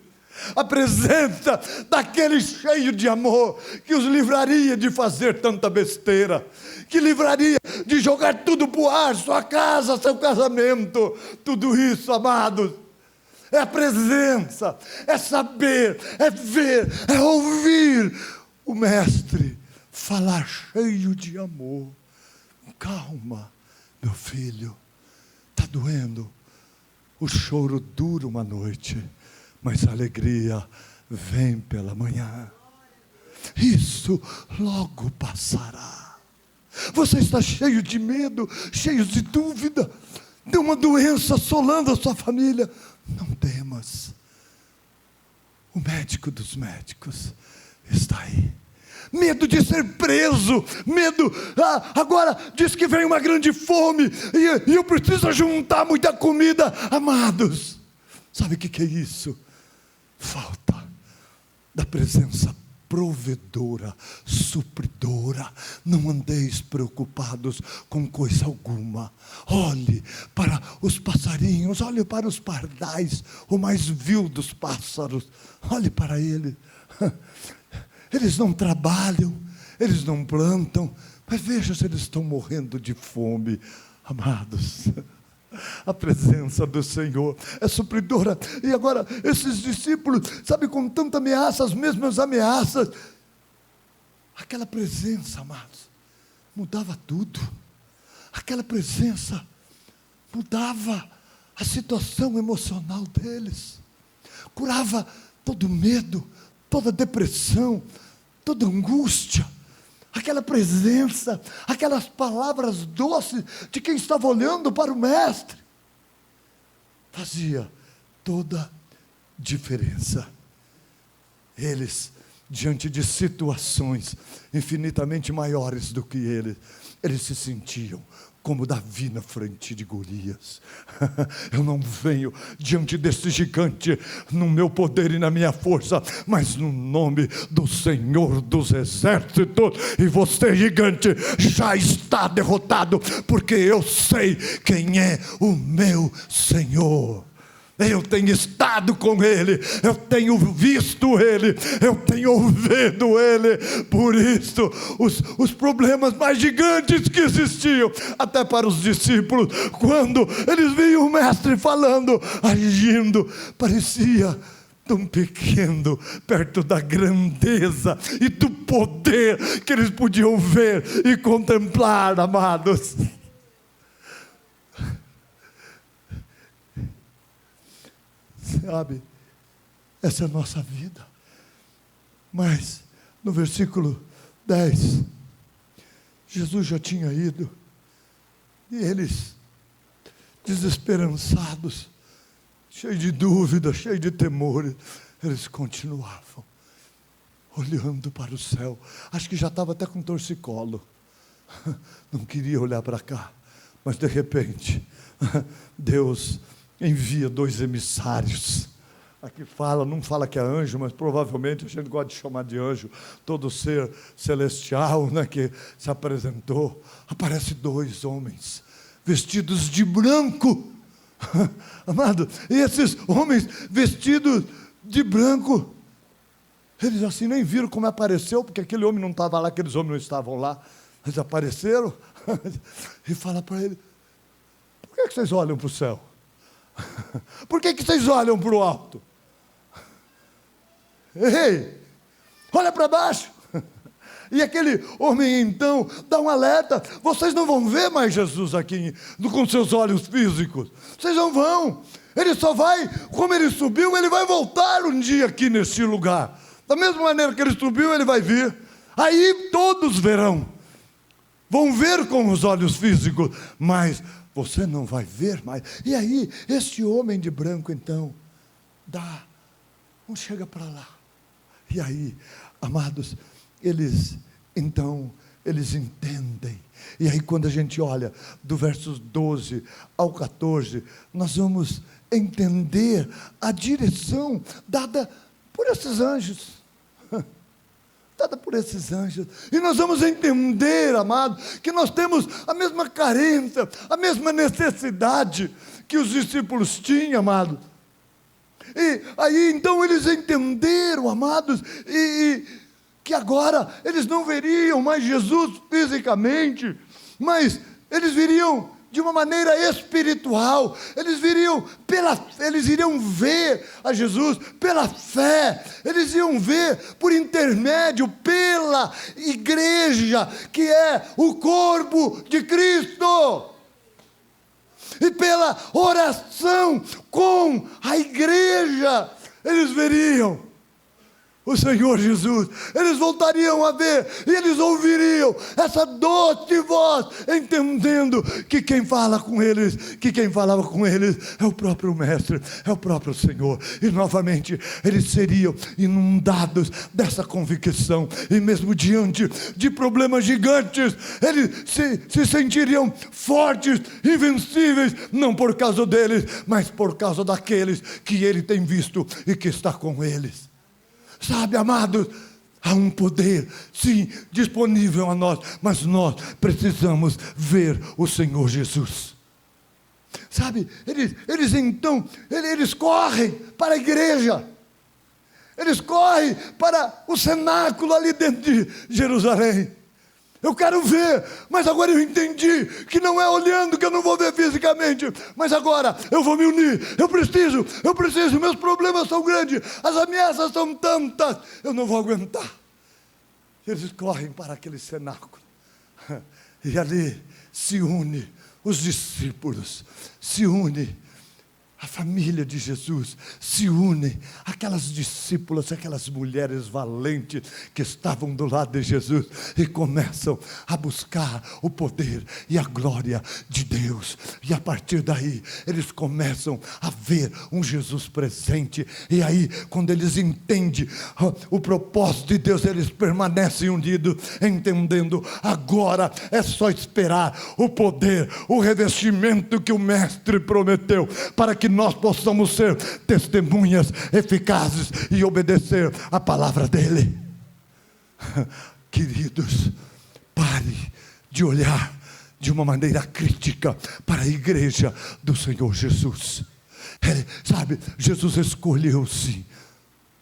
a presença daquele cheio de amor, que os livraria de fazer tanta besteira, que livraria de jogar tudo pro ar, sua casa, seu casamento, tudo isso, amados. É a presença, é saber, é ver, é ouvir o Mestre falar cheio de amor. Calma, meu filho, está doendo, o choro dura uma noite, mas a alegria vem pela manhã. Isso logo passará. Você está cheio de medo, cheio de dúvida, tem uma doença assolando a sua família. Não temas, o médico dos médicos está aí. Medo de ser preso, medo, agora diz que vem uma grande fome, e eu preciso juntar muita comida. Amados, sabe o que é isso? Falta da presença provedora, supridora. Não andeis preocupados com coisa alguma. Olhe para os passarinhos, olhe para os pardais, o mais vil dos pássaros, olhe para ele. Eles não trabalham, eles não plantam, mas veja se eles estão morrendo de fome. Amados, a presença do Senhor é supridora. E agora, esses discípulos, sabe, com tanta ameaça, as mesmas ameaças, aquela presença, amados, mudava tudo. Aquela presença mudava a situação emocional deles, curava todo medo, toda depressão, toda angústia. Aquela presença, aquelas palavras doces de quem estava olhando para o Mestre, fazia toda diferença. Eles, diante de situações infinitamente maiores do que eles se sentiam como Davi na frente de Golias. Eu não venho diante desse gigante no meu poder e na minha força, mas no nome do Senhor dos Exércitos. E você, gigante, já está derrotado, porque eu sei quem é o meu Senhor. Eu tenho estado com Ele, eu tenho visto Ele, eu tenho ouvido Ele. Por isso, os problemas mais gigantes que existiam, até para os discípulos, quando eles viam o Mestre falando, agindo, parecia tão pequeno, perto da grandeza e do poder que eles podiam ver e contemplar, amados. Sabe, essa é a nossa vida. Mas no versículo 10, Jesus já tinha ido, e eles, desesperançados, cheios de dúvida, cheios de temor, eles continuavam olhando para o céu. Acho que já estava até com torcicolo, não queria olhar para cá, mas de repente Deus envia 2 emissários. Aqui fala, não fala que é anjo, mas provavelmente a gente gosta de chamar de anjo todo ser celestial, né, que se apresentou. Aparece 2 homens vestidos de branco. Amado, e esses homens vestidos de branco, eles assim nem viram como apareceu, porque aquele homem não estava lá, aqueles homens não estavam lá. Eles apareceram e fala para ele: por que vocês olham para o céu? Por que vocês olham para o alto? Ei, olha para baixo. E aquele homem então dá um alerta: vocês não vão ver mais Jesus aqui com seus olhos físicos, vocês não vão. Ele só vai, como ele subiu, ele vai voltar um dia aqui neste lugar. Da mesma maneira que ele subiu, ele vai vir. Aí todos verão, vão ver com os olhos físicos, mas você não vai ver mais. E aí, este homem de branco, então, chega para lá. E aí, amados, eles, então, eles entendem. E aí quando a gente olha do versos 12 ao 14, nós vamos entender a direção dada por esses anjos. Dada por esses anjos. E nós vamos entender, amado, que nós temos a mesma carência, a mesma necessidade que os discípulos tinham, amado. E aí então eles entenderam, amados, e que agora eles não veriam mais Jesus fisicamente, mas eles viriam de uma maneira espiritual. Eles iriam ver a Jesus pela fé. Eles iam ver por intermédio, pela igreja, que é o corpo de Cristo. E pela oração com a igreja, eles veriam o Senhor Jesus. Eles voltariam a ver, e eles ouviriam essa doce voz, entendendo que quem falava com eles é o próprio Mestre, é o próprio Senhor. E novamente eles seriam inundados dessa convicção, e mesmo diante de problemas gigantes, eles se sentiriam fortes, invencíveis, não por causa deles, mas por causa daqueles que ele tem visto e que está com eles. Sabe, amados, há um poder, sim, disponível a nós, mas nós precisamos ver o Senhor Jesus. Sabe, eles correm para a igreja, eles correm para o cenáculo ali dentro de Jerusalém. Eu quero ver, mas agora eu entendi que não é olhando que eu não vou ver fisicamente, mas agora eu vou me unir. Eu preciso, meus problemas são grandes, as ameaças são tantas, eu não vou aguentar. Eles correm para aquele cenáculo, e ali se une os discípulos, se une a família de Jesus, se unem aquelas discípulas, aquelas mulheres valentes que estavam do lado de Jesus, e começam a buscar o poder e a glória de Deus. E a partir daí eles começam a ver um Jesus presente. E aí, quando eles entendem o propósito de Deus, eles permanecem unidos, entendendo: agora é só esperar o poder, o revestimento que o Mestre prometeu, para que nós possamos ser testemunhas eficazes e obedecer a palavra dele. Queridos, pare de olhar de uma maneira crítica para a igreja do Senhor Jesus. Sabe, Jesus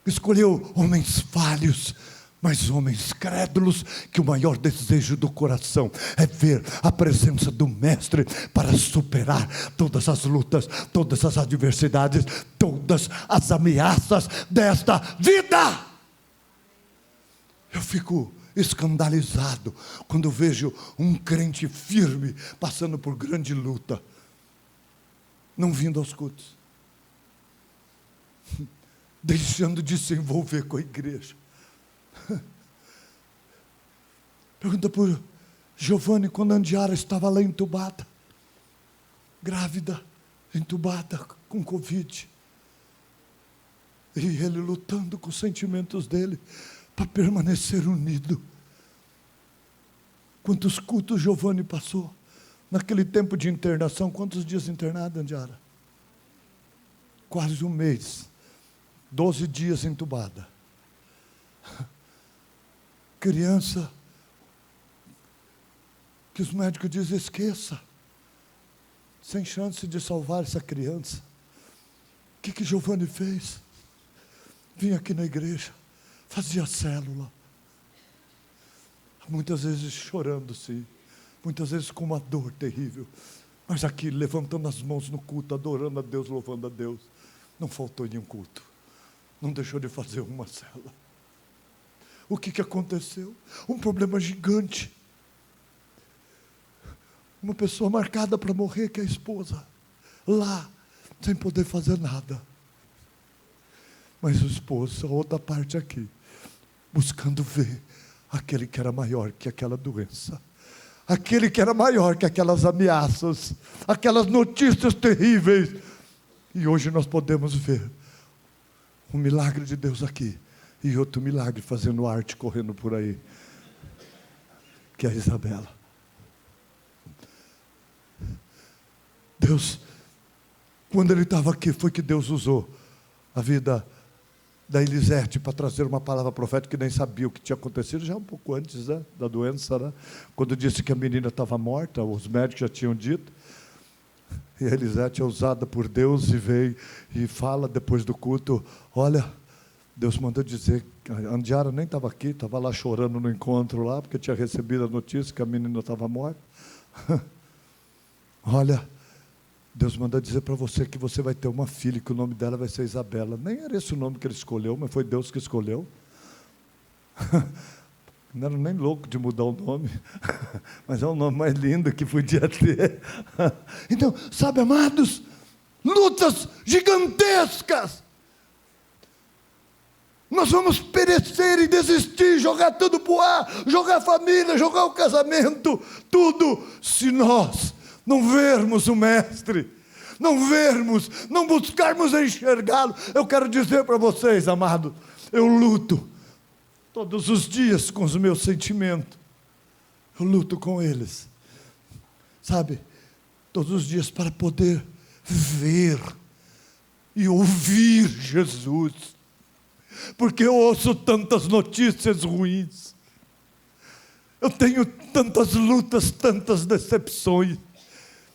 escolheu homens falhos, mas homens crédulos, que o maior desejo do coração é ver a presença do Mestre para superar todas as lutas, todas as adversidades, todas as ameaças desta vida. Eu fico escandalizado quando vejo um crente firme passando por grande luta, não vindo aos cultos, deixando de se envolver com a igreja. Pergunta por Giovanni, quando a Andiara estava lá entubada, grávida, entubada com Covid, e ele lutando com os sentimentos dele para permanecer unido. Quantos cultos Giovanni passou naquele tempo de internação? Quantos dias internada, Andiara? Quase um mês, 12 dias entubada. Criança que os médicos dizem: esqueça, sem chance de salvar essa criança. O que Giovanni fez? Vinha aqui na igreja, fazia célula, muitas vezes chorando, sim, muitas vezes com uma dor terrível, mas aqui levantando as mãos no culto, adorando a Deus, louvando a Deus. Não faltou nenhum culto, não deixou de fazer uma célula. O que aconteceu? Um problema gigante. Uma pessoa marcada para morrer, que é a esposa, lá, sem poder fazer nada. Mas o esposo, a outra parte aqui, buscando ver aquele que era maior que aquela doença, aquele que era maior que aquelas ameaças, aquelas notícias terríveis. E hoje nós podemos ver um milagre de Deus aqui, e outro milagre fazendo arte, correndo por aí. que a Isabela. Deus, quando ele estava aqui, foi que Deus usou a vida da Elisete para trazer uma palavra profética que nem sabia o que tinha acontecido, já um pouco antes, né, da doença, né? Quando disse que a menina estava morta, os médicos já tinham dito, e a Elisete é usada por Deus e veio e fala depois do culto, olha, Deus mandou dizer, a Andiara nem estava aqui, estava lá chorando no encontro lá, porque tinha recebido a notícia que a menina estava morta. Olha, Deus mandou dizer para você que você vai ter uma filha, que o nome dela vai ser Isabela. Nem era esse o nome que ele escolheu, mas foi Deus que escolheu. Não era nem louco de mudar o nome, mas é o nome mais lindo que podia ter. Então, sabe, amados, lutas gigantescas. Nós vamos perecer e desistir, jogar tudo para o ar, jogar a família, jogar o casamento, tudo, se nós não vermos o Mestre, não vermos, não buscarmos enxergá-lo. Eu quero dizer para vocês, amados, eu luto todos os dias com os meus sentimentos, eu luto com eles, sabe, todos os dias para poder ver e ouvir Jesus, porque eu ouço tantas notícias ruins, eu tenho tantas lutas, tantas decepções,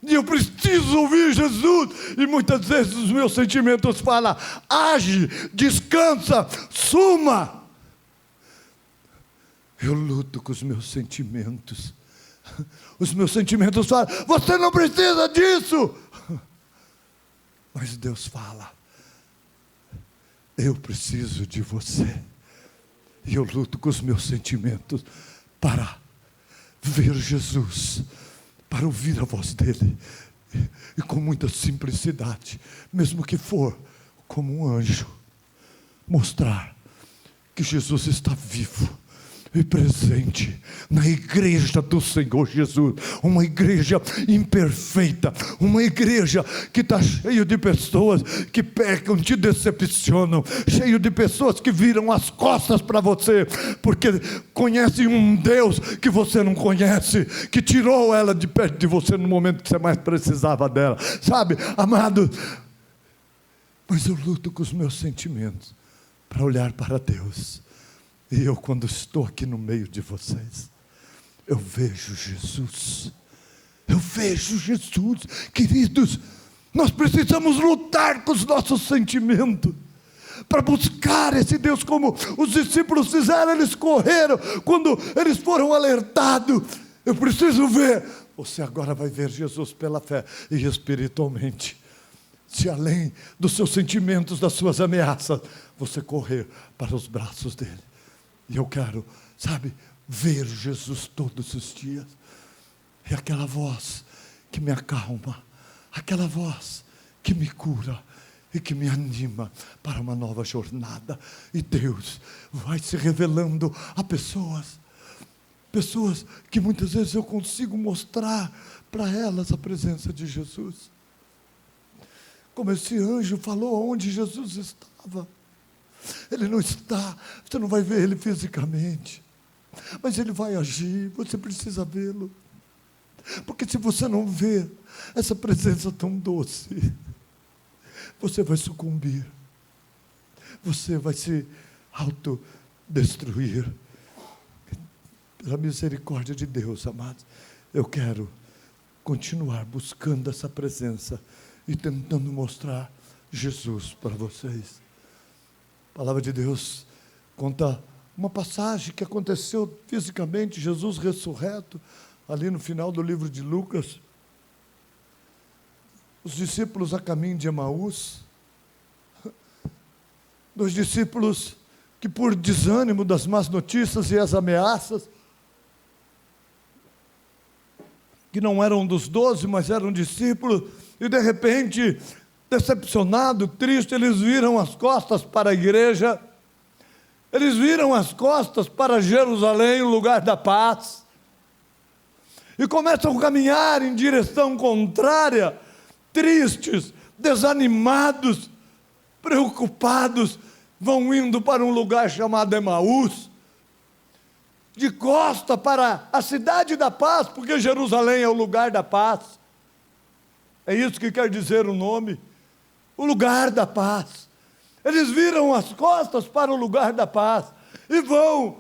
e eu preciso ouvir Jesus, e muitas vezes os meus sentimentos falam, age, descansa, suma. Eu luto com os meus sentimentos falam, você não precisa disso, mas Deus fala, eu preciso de você, e eu luto com os meus sentimentos, para ver Jesus, para ouvir a voz dele, e com muita simplicidade, mesmo que for como um anjo, mostrar que Jesus está vivo e presente na igreja do Senhor Jesus, uma igreja imperfeita, uma igreja que está cheia de pessoas que pecam, te decepcionam, cheio de pessoas que viram as costas para você, porque conhecem um Deus que você não conhece, que tirou ela de perto de você no momento que você mais precisava dela, sabe, amado, mas eu luto com os meus sentimentos, para olhar para Deus. E eu, quando estou aqui no meio de vocês, eu vejo Jesus, queridos, nós precisamos lutar com os nossos sentimentos, para buscar esse Deus, como os discípulos fizeram, eles correram, quando eles foram alertados, eu preciso ver, você agora vai ver Jesus pela fé, e espiritualmente, se além dos seus sentimentos, das suas ameaças, você correr para os braços dele. E eu quero, sabe, ver Jesus todos os dias. É aquela voz que me acalma, aquela voz que me cura e que me anima para uma nova jornada. E Deus vai se revelando a pessoas que muitas vezes eu consigo mostrar para elas a presença de Jesus. Como esse anjo falou onde Jesus estava. Ele não está, você não vai ver ele fisicamente, mas ele vai agir, você precisa vê-lo, porque se você não vê essa presença tão doce, você vai sucumbir, você vai se autodestruir. Pela misericórdia de Deus, amados, eu quero continuar buscando essa presença e tentando mostrar Jesus para vocês. A palavra de Deus conta uma passagem que aconteceu fisicamente, Jesus ressurreto, ali no final do livro de Lucas. Os discípulos a caminho de Emaús, dois discípulos que por desânimo das más notícias e as ameaças, que não eram dos 12, mas eram discípulos, e de repente, decepcionado, triste, eles viram as costas para a igreja, eles viram as costas para Jerusalém, o lugar da paz, e começam a caminhar em direção contrária, tristes, desanimados, preocupados, vão indo para um lugar chamado Emaús. de costa para a cidade da paz, porque Jerusalém é o lugar da paz. É isso que quer dizer o nome, o lugar da paz. Eles viram as costas para o lugar da paz e vão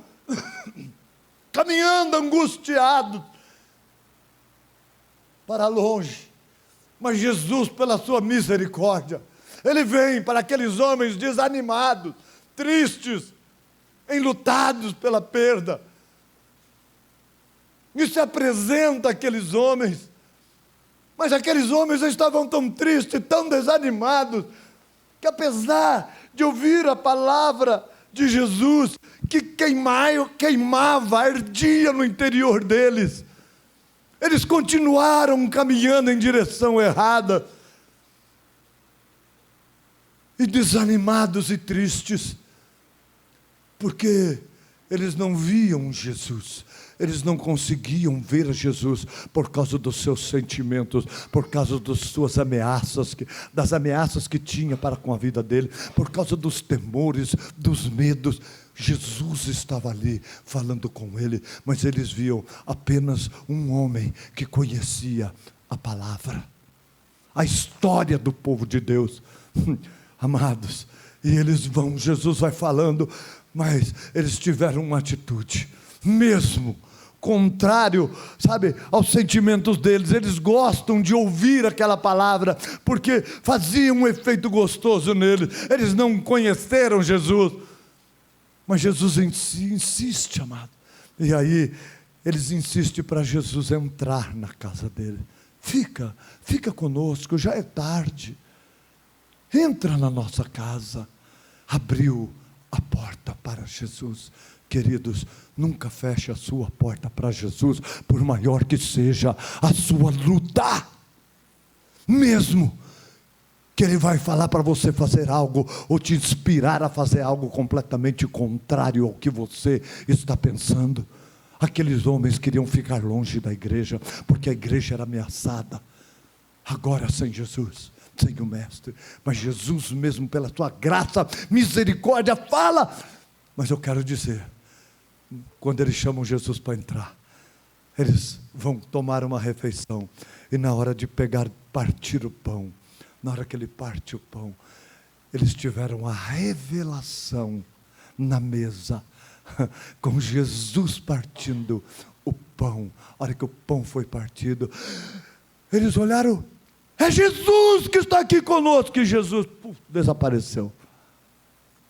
caminhando angustiados para longe. Mas Jesus, pela sua misericórdia, Ele vem para aqueles homens desanimados, tristes, enlutados pela perda, e se apresenta àqueles homens. Mas aqueles homens estavam tão tristes, tão desanimados, que apesar de ouvir a palavra de Jesus, que queimava, ardia no interior deles, eles continuaram caminhando em direção errada, e desanimados e tristes, porque eles não viam Jesus, eles não conseguiam ver Jesus por causa dos seus sentimentos, por causa das suas ameaças, das ameaças que tinha para com a vida dele, por causa dos temores, dos medos. Jesus estava ali falando com ele, mas eles viam apenas um homem que conhecia a palavra, a história do povo de Deus. Amados, e eles vão, Jesus vai falando, mas eles tiveram uma atitude, mesmo contrário, sabe, aos sentimentos deles. Eles gostam de ouvir aquela palavra, porque fazia um efeito gostoso neles. Eles não conheceram Jesus, mas Jesus insiste, amado. E aí, eles insistem para Jesus entrar na casa dele. Fica conosco, já é tarde. Entra na nossa casa. Abriu a porta para Jesus. Queridos, nunca feche a sua porta para Jesus, por maior que seja a sua luta. Mesmo que Ele vai falar para você fazer algo, ou te inspirar a fazer algo completamente contrário ao que você está pensando. Aqueles homens queriam ficar longe da igreja, porque a igreja era ameaçada. Agora sem Jesus, sem o Mestre, mas Jesus mesmo, pela sua graça, misericórdia, fala. Mas eu quero dizer, quando eles chamam Jesus para entrar, eles vão tomar uma refeição, e na hora de partir o pão, na hora que ele parte o pão, eles tiveram a revelação na mesa, com Jesus partindo o pão. A hora que o pão foi partido, eles olharam, é Jesus que está aqui conosco, e Jesus desapareceu.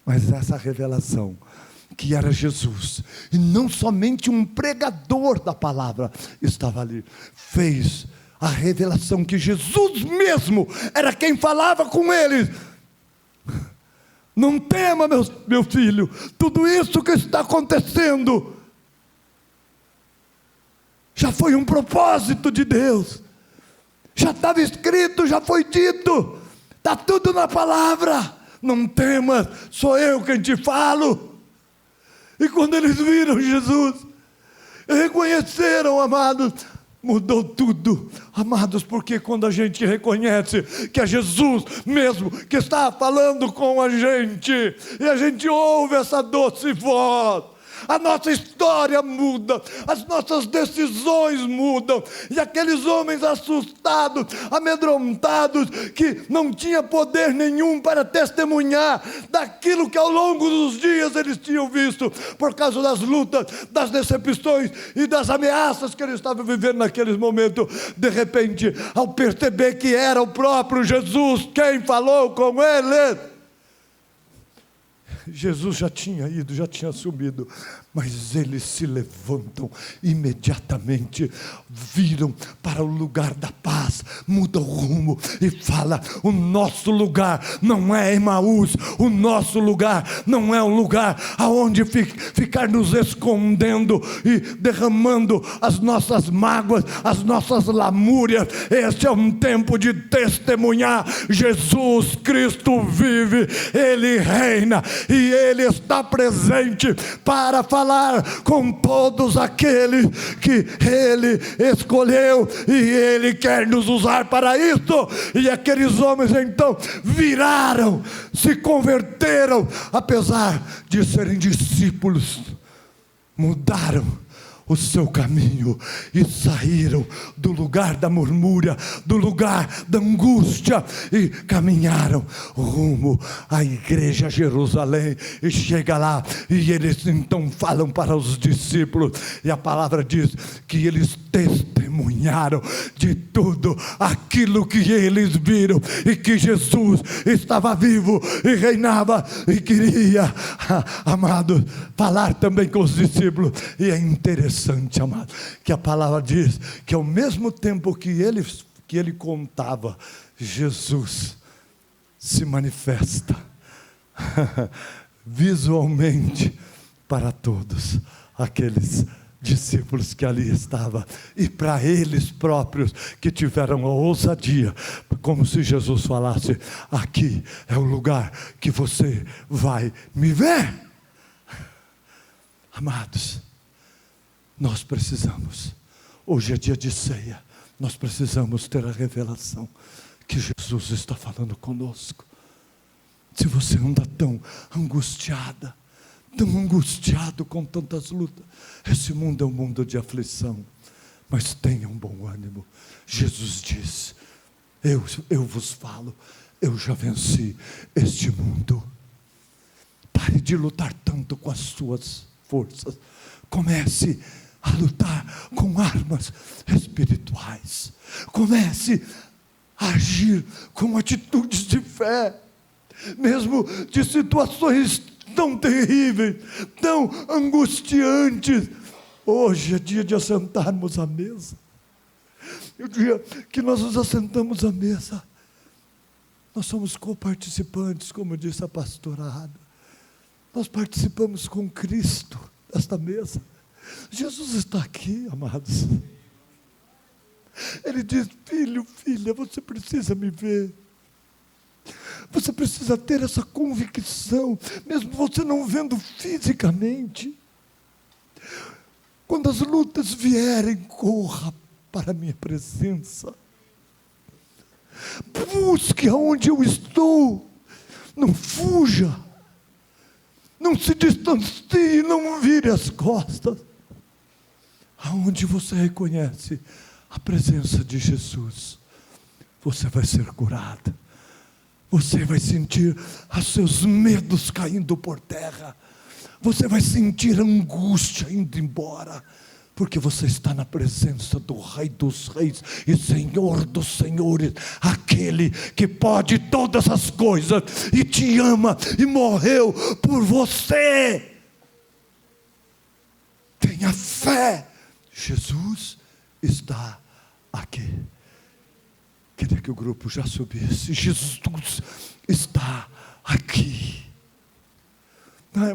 Mas essa revelação, que era Jesus, e não somente um pregador da palavra, estava ali, fez a revelação que Jesus mesmo era quem falava com eles. Não tema, meu filho, tudo isso que está acontecendo já foi um propósito de Deus, já estava escrito, já foi dito, está tudo na palavra. Não temas, sou eu quem te falo. E quando eles viram Jesus, reconheceram, amados, mudou tudo, amados, porque quando a gente reconhece que é Jesus mesmo que está falando com a gente, e a gente ouve essa doce voz, a nossa história muda, as nossas decisões mudam. E aqueles homens assustados, amedrontados, que não tinha poder nenhum para testemunhar daquilo que ao longo dos dias eles tinham visto, por causa das lutas, das decepções e das ameaças que eles estavam vivendo naqueles momentos, de repente, ao perceber que era o próprio Jesus quem falou com eles, Jesus já tinha ido, já tinha subido, mas eles se levantam imediatamente, viram para o lugar da paz, muda o rumo e fala: o nosso lugar não é Emaús, o nosso lugar não é um lugar aonde ficar nos escondendo e derramando as nossas mágoas, as nossas lamúrias. Este é um tempo de testemunhar: Jesus Cristo vive, Ele reina, e Ele está presente para falar com todos aqueles que Ele escolheu, e Ele quer nos usar para isso. E aqueles homens então viraram, se converteram, apesar de serem discípulos, mudaram o seu caminho e saíram do lugar da murmúria, do lugar da angústia, e caminharam rumo à igreja Jerusalém. E chega lá, e eles então falam para os discípulos, e a palavra diz que eles testemunharam de tudo aquilo que eles viram, e que Jesus estava vivo e reinava, e queria, amados, falar também com os discípulos. E é interessante, amado, que a palavra diz que ao mesmo tempo que ele contava, Jesus se manifesta visualmente para todos aqueles discípulos que ali estavam, e para eles próprios que tiveram a ousadia, como se Jesus falasse: aqui é o lugar que você vai me ver. Amados, nós precisamos, hoje é dia de ceia, nós precisamos ter a revelação que Jesus está falando conosco. Se você anda tão angustiado com tantas lutas, esse mundo é um mundo de aflição, mas tenha um bom ânimo. Jesus diz: eu vos falo, eu já venci este mundo. Pare de lutar tanto com as suas forças, comece a lutar com armas espirituais, comece a agir com atitudes de fé, mesmo de situações tão terríveis, tão angustiantes. Hoje é dia de assentarmos à mesa. E o dia que nós nos assentamos à mesa, nós somos coparticipantes, como disse a pastorada. Nós participamos com Cristo desta mesa. Jesus está aqui, amados. Ele diz: filho, filha, você precisa me ver. Você precisa ter essa convicção, mesmo você não vendo fisicamente. Quando as lutas vierem, corra para a minha presença. Busque aonde eu estou. Não fuja. Não se distancie, não vire as costas. Aonde você reconhece a presença de Jesus, você vai ser curado. Você vai sentir os seus medos caindo por terra. Você vai sentir a angústia indo embora, porque você está na presença do Rei dos Reis e Senhor dos Senhores, aquele que pode todas as coisas e te ama e morreu por você. Tenha fé, Jesus está aqui. Queria que o grupo já subisse. Jesus está aqui.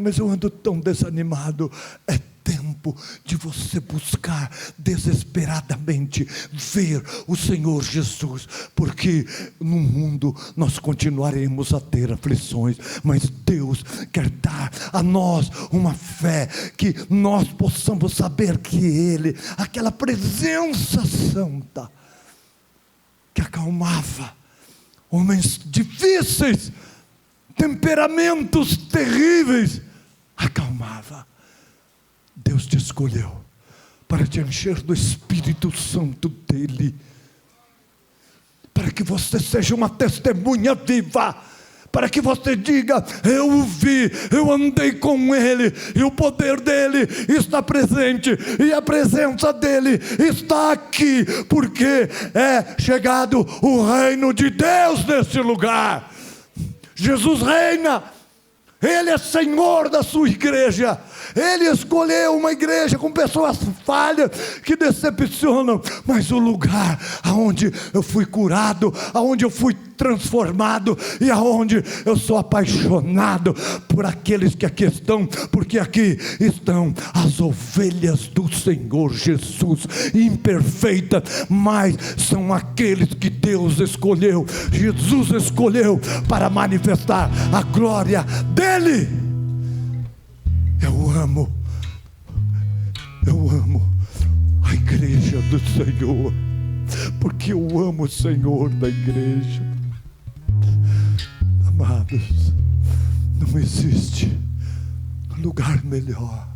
Mas eu ando tão desanimado. É tempo de você buscar desesperadamente ver o Senhor Jesus, porque no mundo nós continuaremos a ter aflições, mas Deus quer dar a nós uma fé, que nós possamos saber que Ele, aquela presença santa, que acalmava homens difíceis, temperamentos terríveis, acalmava. Deus te escolheu para te encher do Espírito Santo dEle, para que você seja uma testemunha viva, para que você diga: eu o vi, eu andei com Ele, e o poder dEle está presente, e a presença dEle está aqui, porque é chegado o reino de Deus neste lugar. Jesus reina, Ele é Senhor da sua igreja. Ele escolheu uma igreja com pessoas falhas, que decepcionam, mas o lugar aonde eu fui curado, aonde eu fui transformado, e aonde eu sou apaixonado por aqueles que aqui estão, porque aqui estão as ovelhas do Senhor Jesus, imperfeitas, mas são aqueles que Deus escolheu, Jesus escolheu para manifestar a glória dEle. Eu amo a igreja do Senhor, porque eu amo o Senhor da igreja. Amados, não existe lugar melhor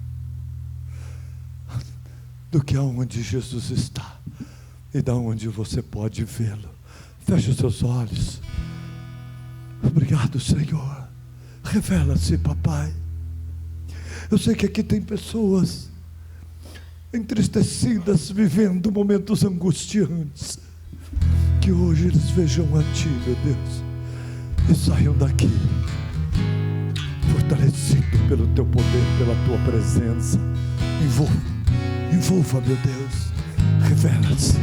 do que aonde Jesus está e da onde você pode vê-lo. Feche os seus olhos. Obrigado, Senhor. Revela-se, papai. Eu sei que aqui tem pessoas entristecidas, vivendo momentos angustiantes. Que hoje eles vejam a Ti, meu Deus, e saiam daqui fortalecidos pelo Teu poder, pela Tua presença. Envolva, meu Deus. Revela-se.